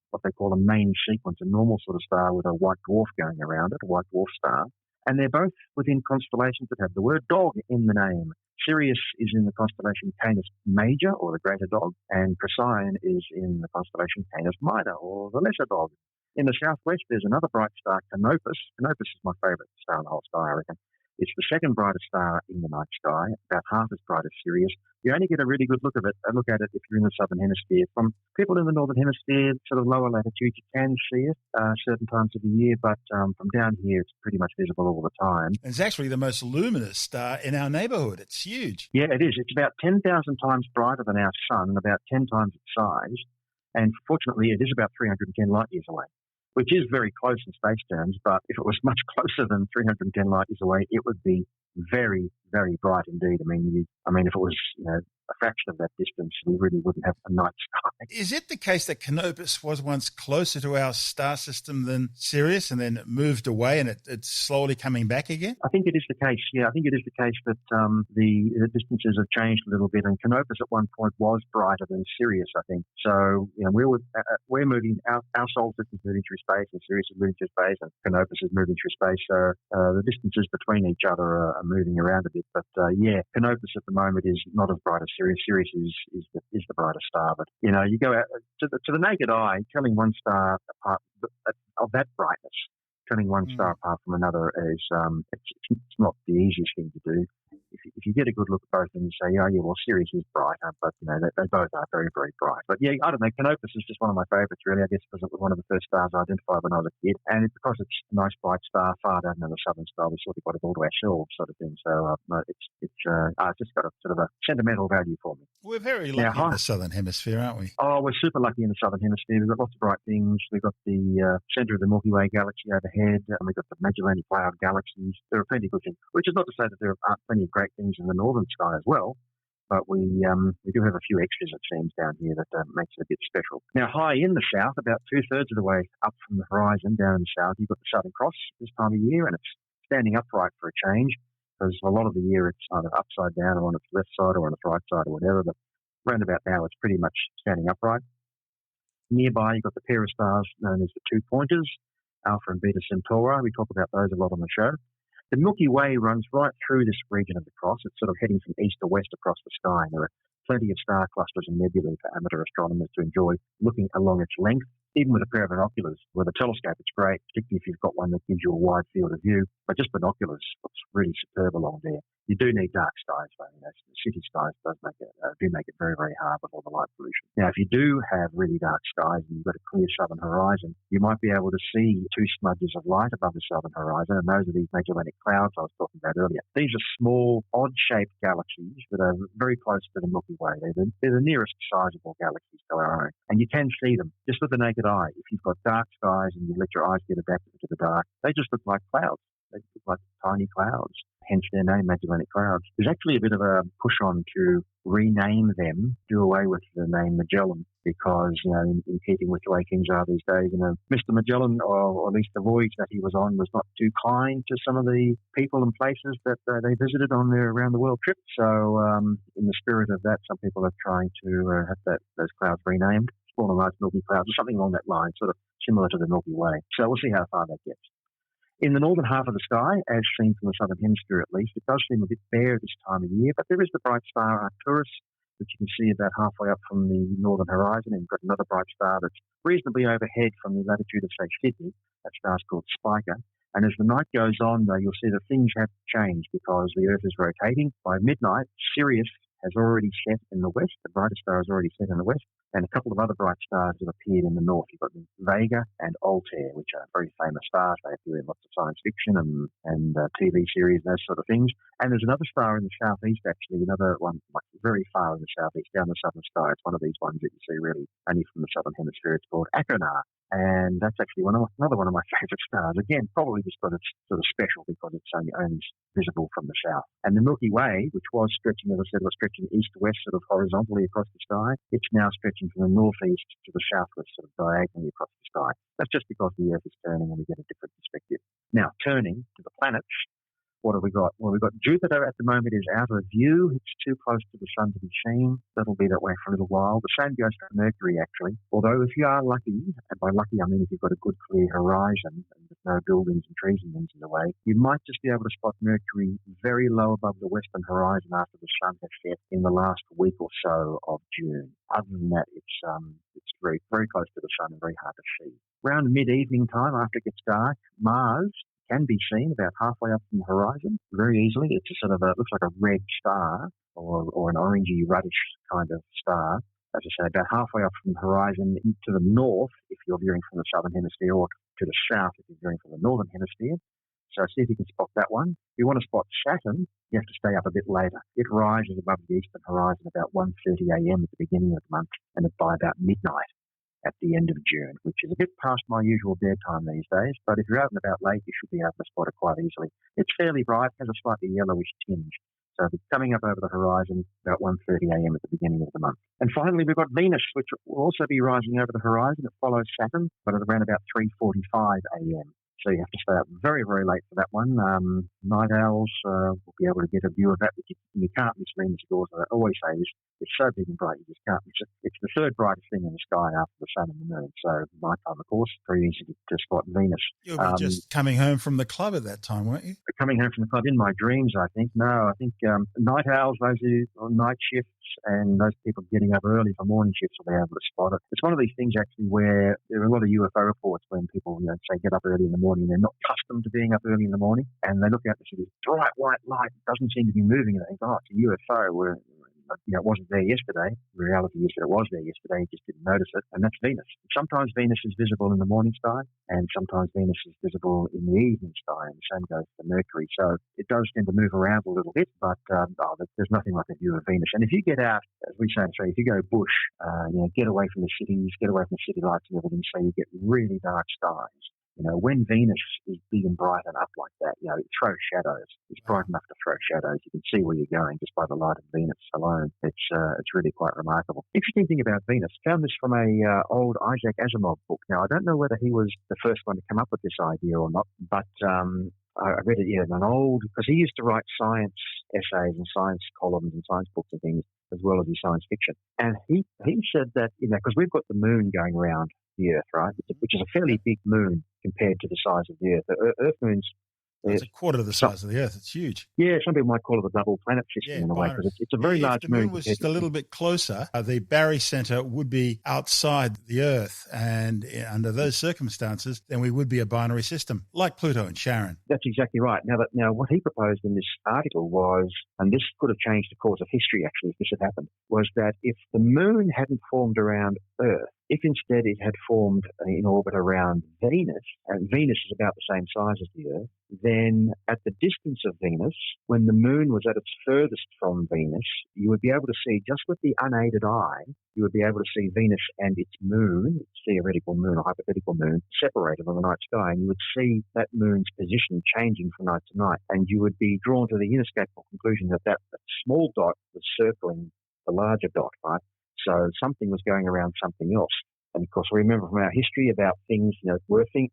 what they call a main sequence, a normal sort of star with a white dwarf going around it, a white dwarf star. And they're both within constellations that have the word dog in the name. Sirius is in the constellation Canis Major, or the greater dog, and Procyon is in the constellation Canis Minor, or the lesser dog. In the southwest, there's another bright star, Canopus. Canopus is my favourite star in the whole sky, I reckon. It's the second brightest star in the night sky, about half as bright as Sirius. You only get a really good look at it if you're in the southern hemisphere. From people in the northern hemisphere, sort of lower latitude, you can see it certain times of the year, but from down here, it's pretty much visible all the time. It's actually the most luminous star in our neighbourhood. It's huge. Yeah, it is. It's about 10,000 times brighter than our sun, about 10 times its size, and fortunately, it is about 310 light years away, which is very close in space terms, but if it was much closer than 310 light years away, it would be very, very bright indeed. I mean, if it was a fraction of that distance, we really wouldn't have a night sky. Is it the case that Canopus was once closer to our star system than Sirius, and then it moved away and it's slowly coming back again? I think it is the case, yeah. I think it is the case that the distances have changed a little bit, and Canopus at one point was brighter than Sirius, I think. So, we're moving, our solar system is moving through space, and Sirius is moving through space, and Canopus is moving through space. So the distances between each other are moving around a bit. But Canopus at the moment is not as bright as Sirius. Sirius is the brightest star. But you go out to the naked eye, telling one star apart of that brightness, telling one star apart from another is it's not the easiest thing to do. If you get a good look at both and you say, well, Sirius is brighter, but they both are very, very bright. But yeah, I don't know. Canopus is just one of my favourites, really. I guess because it was one of the first stars I identified when I was a kid, and because it's a nice bright star, far down in the southern star, we sort of got it all to ourselves, sort of thing. So it's just got a sort of a sentimental value for me. We're very lucky in the southern hemisphere, aren't we? Oh, we're super lucky in the southern hemisphere. We've got lots of bright things. We've got the centre of the Milky Way galaxy overhead, and we've got the Magellanic Cloud galaxies. There are plenty of good things, which is not to say that there aren't plenty of great things in the northern sky as well, but we do have a few extras, it seems, down here that makes it a bit special. Now, high in the south, about 2/3 of the way up from the horizon down in the south, you've got the Southern Cross this time of year, and it's standing upright for a change, because a lot of the year it's either upside down or on its left side or on its right side or whatever, but around about now it's pretty much standing upright. Nearby, you've got the pair of stars known as the two pointers, Alpha and Beta Centauri. We talk about those a lot on the show. The Milky Way runs right through this region of the cross. It's sort of heading from east to west across the sky. And there are plenty of star clusters and nebulae for amateur astronomers to enjoy looking along its length. Even with a pair of binoculars, with a telescope, it's great, particularly if you've got one that gives you a wide field of view. But just binoculars, it's really superb along there. You do need dark skies, though. The city skies do make it very, very hard with all the light pollution. Now, if you do have really dark skies and you've got a clear southern horizon, you might be able to see two smudges of light above the southern horizon, and those are these Magellanic Clouds I was talking about earlier. These are small, odd-shaped galaxies that are very close to the Milky Way. They're the nearest sizable galaxies to our own, and you can see them just with the naked eye. If you've got dark skies and you let your eyes get adapted to the dark, they just look like clouds. They look like tiny clouds, hence their name, Magellanic Clouds. There's actually a bit of a push on to rename them, do away with the name Magellan, because, in keeping with the way things are these days, Mr. Magellan, or at least the voyage that he was on, was not too kind to some of the people and places that they visited on their around-the-world trip. So, in the spirit of that, some people are trying to have those clouds renamed. Small and large Milky Clouds, or something along that line, sort of similar to the Milky Way. So we'll see how far that gets. In the northern half of the sky, as seen from the southern hemisphere at least, it does seem a bit bare this time of year, but there is the bright star Arcturus, which you can see about halfway up from the northern horizon, and you've got another bright star that's reasonably overhead from the latitude of, say, Sydney. That star's called Spica. And as the night goes on, though, you'll see that things have changed because the Earth is rotating. By midnight, Sirius has already set in the west. The brightest star has already set in the west. And a couple of other bright stars have appeared in the north. You've got Vega and Altair, which are very famous stars. They appear in lots of science fiction and TV series, those sort of things. And there's another star in the southeast, actually, another one like very far in the southeast, down the southern sky. It's one of these ones that you see really only from the southern hemisphere. It's called Achernar. And that's actually another one of my favourite stars. Again, probably just because it's sort of special because it's only visible from the south. And the Milky Way, which was stretching, as I said, was stretching east-west sort of horizontally across the sky, it's now stretching from the northeast to the southwest sort of diagonally across the sky. That's just because the Earth is turning and we get a different perspective. Now, turning to the planets, what have we got? Well, we've got Jupiter at the moment is out of view. It's too close to the sun to be seen. That'll be that way for a little while. The same goes for Mercury, actually. Although if you are lucky, and by lucky I mean if you've got a good clear horizon and there's no buildings and trees and things in the way, you might just be able to spot Mercury very low above the western horizon after the sun has set in the last week or so of June. Other than that, it's very, very close to the sun and very hard to see. Around mid-evening time, after it gets dark, Mars can be seen about halfway up from the horizon very easily. It's a sort of looks like a red star or an orangey reddish kind of star. As I say, about halfway up from the horizon to the north if you're viewing from the southern hemisphere, or to the south if you're viewing from the northern hemisphere. So see if you can spot that one. If you want to spot Saturn, you have to stay up a bit later. It rises above the eastern horizon about 1:30 a.m. at the beginning of the month, and by about midnight at the end of June, which is a bit past my usual bedtime these days. But if you're out and about late, you should be able to spot it quite easily. It's fairly bright, has a slightly yellowish tinge. So it's coming up over the horizon about 1:30 a.m. at the beginning of the month. And finally, we've got Venus, which will also be rising over the horizon. It follows Saturn, but at around about 3:45 a.m. So you have to stay up very, very late for that one. Night owls will be able to get a view of that, but you can't miss Venus at all. So I always say it's so big and bright, you just can't miss it. It's the third brightest thing in the sky after the sun and the moon. So nighttime, of course, very easy to spot Venus. You'll be just coming home from the club at that time, won't you? Coming home from the club in my dreams, I think. No, I think night owls, those who on night shifts, and those people getting up early for morning shifts will be able to spot it. It's one of these things actually where there are a lot of UFO reports when people, say, get up early in the morning. They're not accustomed to being up early in the morning, and they look out and see this bright white light. It doesn't seem to be moving, and they think, oh, it's a UFO. Where it wasn't there yesterday. The reality is that it was there yesterday. You just didn't notice it, and that's Venus. Sometimes Venus is visible in the morning sky, and sometimes Venus is visible in the evening sky, and the same goes for Mercury. So it does tend to move around a little bit, but there's nothing like a view of Venus. And if you get out, as we say in Australia, if you go bush, get away from the cities, get away from the city lights and everything, so you get really dark skies. When Venus is big and bright and up like that, it throws shadows. It's bright enough to throw shadows. You can see where you're going just by the light of Venus alone. It's really quite remarkable. Interesting thing about Venus, found this from a old Isaac Asimov book. Now, I don't know whether he was the first one to come up with this idea or not, but I read it in an old, because he used to write science essays and science columns and science books and things, as well as his science fiction. And he said that, because we've got the moon going around the Earth, right, which is a fairly big moon compared to the size of the Earth. The Earth moon's it's a quarter of the size of the Earth. It's huge. Yeah, some people might call it a double planet system in a way, because it's a very large moon. If the moon was just a little bit closer, the Barry Center would be outside the Earth, and under those circumstances, then we would be a binary system, like Pluto and Charon. That's exactly right. Now, what he proposed in this article was, and this could have changed the course of history actually if this had happened, was that if the moon hadn't formed around Earth, if instead it had formed in orbit around Venus, and Venus is about the same size as the Earth, then at the distance of Venus, when the moon was at its furthest from Venus, you would be able to see, just with the unaided eye, you would be able to see Venus and its moon, its theoretical moon or hypothetical moon, separated on the night sky, and you would see that moon's position changing from night to night, and you would be drawn to the inescapable conclusion that small dot was circling the larger dot, right? So something was going around something else. And of course, we remember from our history about things, were things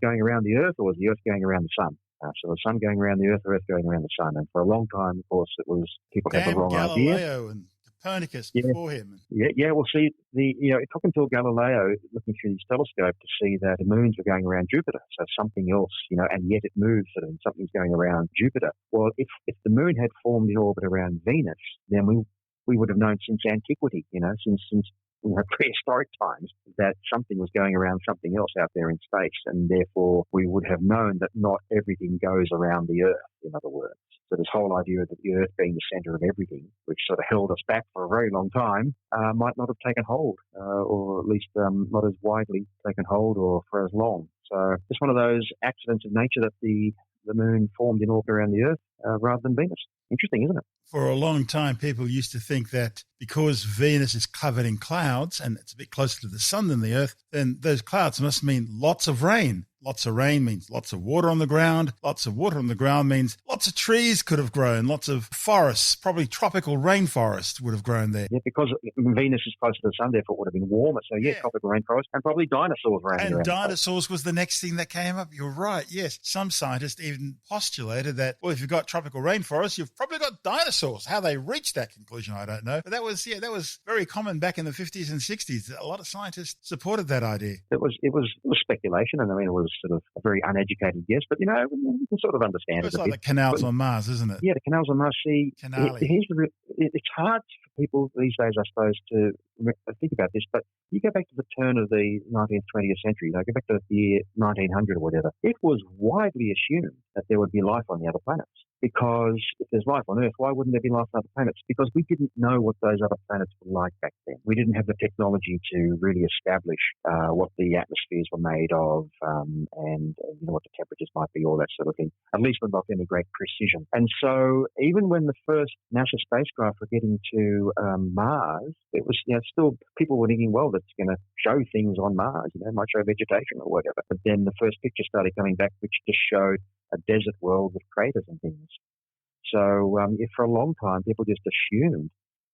going around the Earth, or was the Earth going around the sun? So the sun going around the Earth, or Earth going around the sun. And for a long time, of course, it was people had the wrong idea. Galileo and Copernicus before him. Yeah. Well, see, it took until Galileo looking through his telescope to see that the moons were going around Jupiter. So something else, and yet it moves, and something's going around Jupiter. Well, if the moon had formed in orbit around Venus, then we would have known since antiquity, since prehistoric times, that something was going around something else out there in space, and therefore we would have known that not everything goes around the Earth, in other words. So this whole idea that the Earth being the centre of everything, which sort of held us back for a very long time, might not have taken hold, or at least not as widely taken hold or for as long. So it's one of those accidents of nature that the moon formed in orbit around the Earth rather than Venus. Interesting, isn't it? For a long time, people used to think that because Venus is covered in clouds and it's a bit closer to the sun than the Earth, then those clouds must mean lots of rain. Lots of rain means lots of water on the ground. Lots of water on the ground means lots of trees could have grown, lots of forests, probably tropical rainforests would have grown there. Yeah, because Venus is closer to the sun, therefore it would have been warmer. So, tropical rainforest and probably dinosaurs roaming around. And dinosaurs was the next thing that came up. You're right, yes. Some scientists even postulated that, well, if you've got tropical rainforests, you've probably got dinosaurs. How they reached that conclusion, I don't know. But that was very common back in the 50s and 60s. A lot of scientists supported that idea. It was speculation, and I mean, it was sort of a very uneducated guess, but you can sort of understand it. It's like the canals on Mars, isn't it? Yeah, the canals on Mars. See, it's hard for people these days, I suppose, to think about this, but you go back to the turn of the 19th, 20th century, go back to the year 1900 or whatever, it was widely assumed that there would be life on the other planets. Because if there's life on Earth, why wouldn't there be life on other planets? Because we didn't know what those other planets were like back then. We didn't have the technology to really establish what the atmospheres were made of and what the temperatures might be, all that sort of thing, at least not with any great precision. And so even when the first NASA spacecraft were getting to Mars, it was still people were thinking, well, that's going to show things on Mars, might show vegetation or whatever. But then the first picture started coming back, which just showed a desert world with craters and things. So for a long time, people just assumed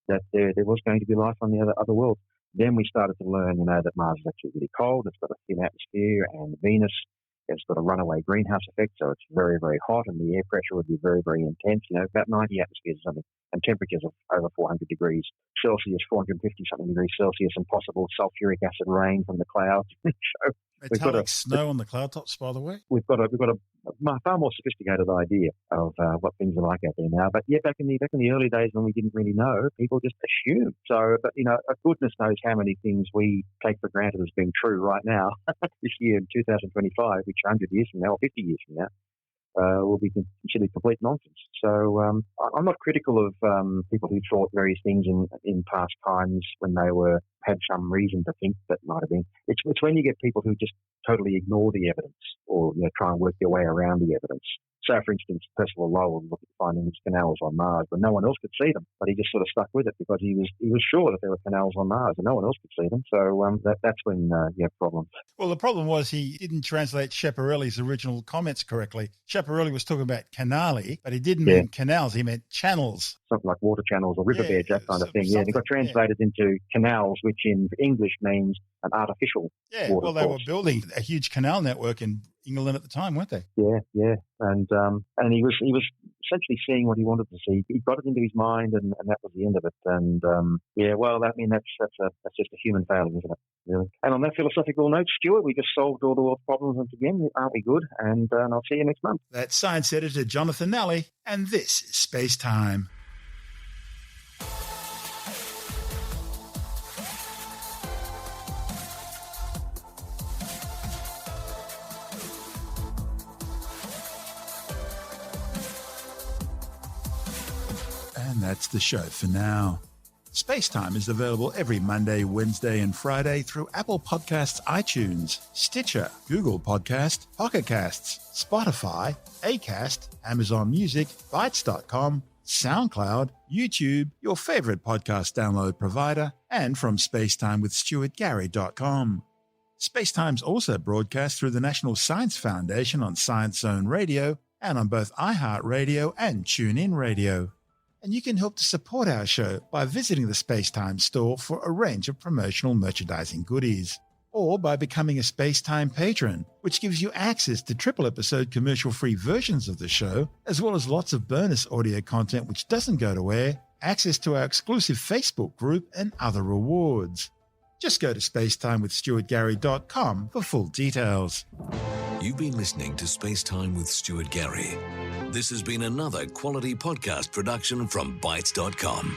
that there was going to be life on the other world. Then we started to learn, that Mars is actually really cold. It's got a thin atmosphere, and Venus has got a runaway greenhouse effect, so it's very, very hot, and the air pressure would be very, very intense. About 90 atmospheres or something, and temperatures of over 400 degrees Celsius, 450-something degrees Celsius, and possible sulfuric acid rain from the clouds. So metallic snow on the cloud tops, by the way. We've got a far more sophisticated idea of what things are like out there now. But back in the early days when we didn't really know, people just assumed. So, but goodness knows how many things we take for granted as being true right now. This year in 2025, which 100 years from now or 50 years from now, will be considered complete nonsense. So I'm not critical of people who thought various things in past times when they had some reason to think that might have been. It's when you get people who just totally ignore the evidence or try and work their way around the evidence. So, for instance, Percival Lowell was finding these canals on Mars, but no one else could see them. But he just sort of stuck with it because he was sure that there were canals on Mars, and no one else could see them. So that's when you have problems. Well, the problem was he didn't translate Schiaparelli's original comments correctly. Schiaparelli was talking about canali, but he didn't mean canals. He meant channels. Something like water channels or riverbeds, that kind of thing. Yeah, they got translated into canals, which in English means an artificial water well, they were building a huge canal network in England at the time, weren't they? Yeah. And he was essentially seeing what he wanted to see. He got it into his mind, and that was the end of it. And that's just a human failing, isn't it? Really. And on that philosophical note, Stuart, we just solved all the world's problems once again. Aren't we good? And I'll see you next month. That's science editor Jonathan Nally, and this is Space Time. And that's the show for now. SpaceTime is available every Monday, Wednesday and Friday through Apple Podcasts, iTunes, Stitcher, Google Podcast, Pocket Casts, Spotify, Acast, Amazon Music, Bytes.com, SoundCloud, YouTube, your favorite podcast download provider, and from spacetimewithstuartgary.com. SpaceTime's also broadcast through the National Science Foundation on Science Zone Radio and on both iHeartRadio and TuneIn Radio. And you can help to support our show by visiting the SpaceTime store for a range of promotional merchandising goodies, or by becoming a SpaceTime patron, which gives you access to triple-episode commercial-free versions of the show, as well as lots of bonus audio content which doesn't go to air, access to our exclusive Facebook group, and other rewards. Just go to spacetimewithstuartgary.com for full details. You've been listening to SpaceTime with Stuart Gary. This has been another quality podcast production from Bytes.com.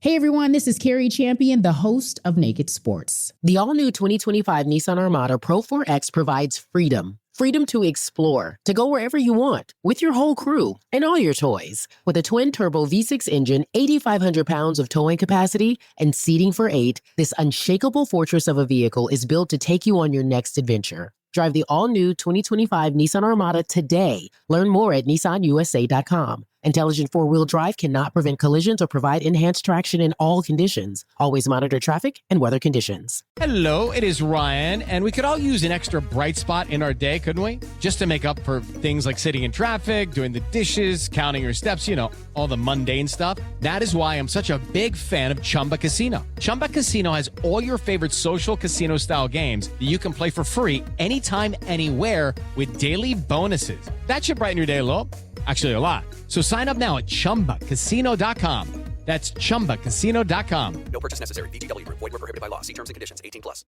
Hey everyone, this is Carrie Champion, the host of Naked Sports. The all-new 2025 Nissan Armada Pro 4X provides freedom. Freedom to explore, to go wherever you want, with your whole crew and all your toys. With a twin-turbo V6 engine, 8,500 pounds of towing capacity, and seating for 8, this unshakable fortress of a vehicle is built to take you on your next adventure. Drive the all-new 2025 Nissan Armada today. Learn more at nissanusa.com. Intelligent four-wheel drive cannot prevent collisions or provide enhanced traction in all conditions. Always monitor traffic and weather conditions. Hello, it is Ryan, and we could all use an extra bright spot in our day, couldn't we? Just to make up for things like sitting in traffic, doing the dishes, counting your steps, all the mundane stuff. That is why I'm such a big fan of Chumba Casino. Chumba Casino has all your favorite social casino-style games that you can play for free anytime, anywhere with daily bonuses. That should brighten your day a little. Actually, a lot. So sign up now at ChumbaCasino.com. That's ChumbaCasino.com. No purchase necessary. VGW Group. Void where prohibited by law. See terms and conditions. 18+.